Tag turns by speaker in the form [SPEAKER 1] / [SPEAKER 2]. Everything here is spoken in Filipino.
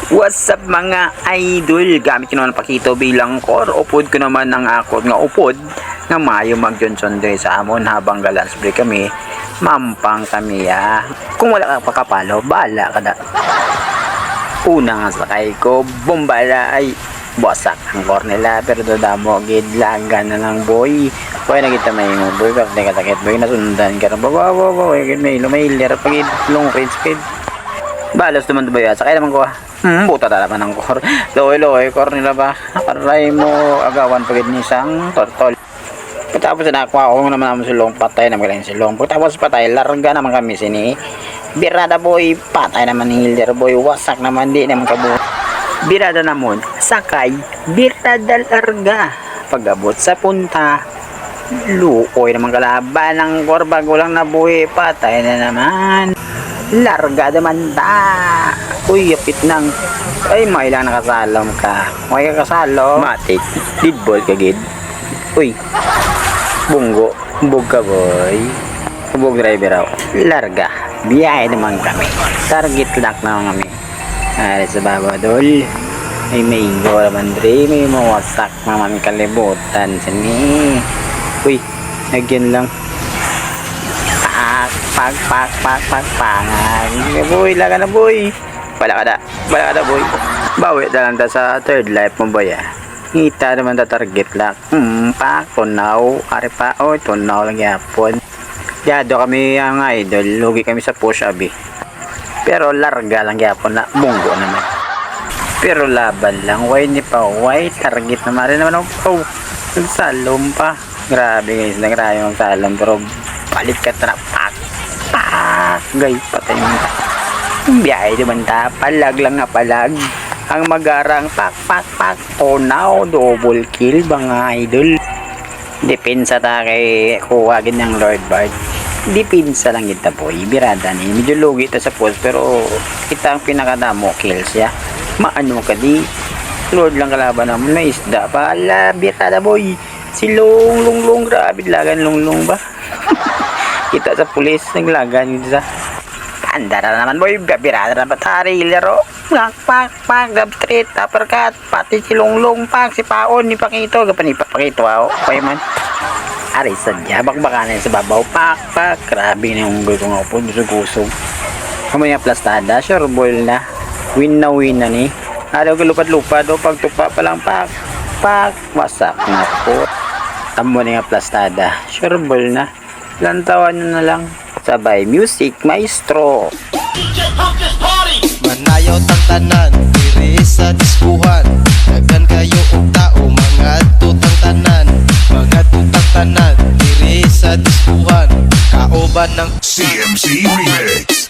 [SPEAKER 1] What's up mga idol? Gamit ko naman pakito bilang core. Upod ko naman ng akot nga upod nga mayo mag-Johnson day sa amon habang galans break kami. Mampang kami ya. Kung wala ka pakapalo, bala ka na. Una nga sakay ko, bombala ay basak ang core nila. Pero dodamo, gidlagan na lang boy. Kaya nakita may mo boy, pero di katakit boy, nasundan ka na. Bawa, may lumayler, pagid long range speed. Balos naman ba yan? Sakay naman ko buta naman ang core. Loy core nila ba? Aray mo agawan pagid ni isang tortol. Pagkatapos na nakuha ko naman naman silong, patay naman kailangan silong. Pagkatapos patay, larga naman kami sini. Birada boy, patay naman ni Hilder boy. Wasak naman, di naman kabuo. Birada naman, sakay, birada larga. Pagabot sa punta, lukoy naman kalaban ng core bago lang na boy. Patay na naman. Larga naman ta. Uy, yapit nang. Ay, may lang nakasalom ka. May kasalom. Matik. Lead ball ka, gid. Uy. Bunggo. Bug ka, boy. Bug driver ako. Larga. Biyahe naman kami. Target lock naman kami. Ay, sa baba, dol. Ay, may go naman, Dre. May mawasak naman kalibutan. Sini. Uy, nagyan lang. Pangan. Boy, laga na boy. Bala ka na boy. Bawi na lang ta sa third life mo boy ah. Ngita naman ta target lock. Tunaw. Ari pa. Tunaw lang yapon. Yado kami ang idol. Lugi kami sa push abi. Pero larga lang yapon na. Bunggo naman. Pero laban lang. Why ni pa. Why target naman rin naman. Salom pa. Grabe guys. Nagrayo ang salom. Pero palit ka na. Gay, patay mo. Biyahe naman ta. Palag lang nga palag. Ang magarang pak. Tunaw, double kill mga idol. Depensa ta kay kuwagin ng Lord Bard. Depensa lang kita po. Ibirada ni. Medyo lugi ta sa post pero kita ang pinakadamo kills ya. Maano ka di. Lord lang kalaban naman. May isda pa. Ala, birada boy. Si Long. Grabe lagan Long ba? Kita sa pulis naglagan dito sa andara naman boy, birada na batari laro. Pak gab street uppercut pati si Long pak si Paon ni Pakito gapan ni Pakito ako kay man ari sadya bakbakanan sa babaw pak grabe na yung boy ko nga po gusog kamaya plastada sure ball na win na ni araw galupad-lupad o pagtupa pa lang pak wasak na po tamo ni nga plastada sure ball na lantawan na lang sabay music maestro
[SPEAKER 2] manayaw tang tanan diri sa diskuhan daghan kayo og tao mga tutang tanan diri sa diskuhan kaoban ng
[SPEAKER 3] CMC Remix.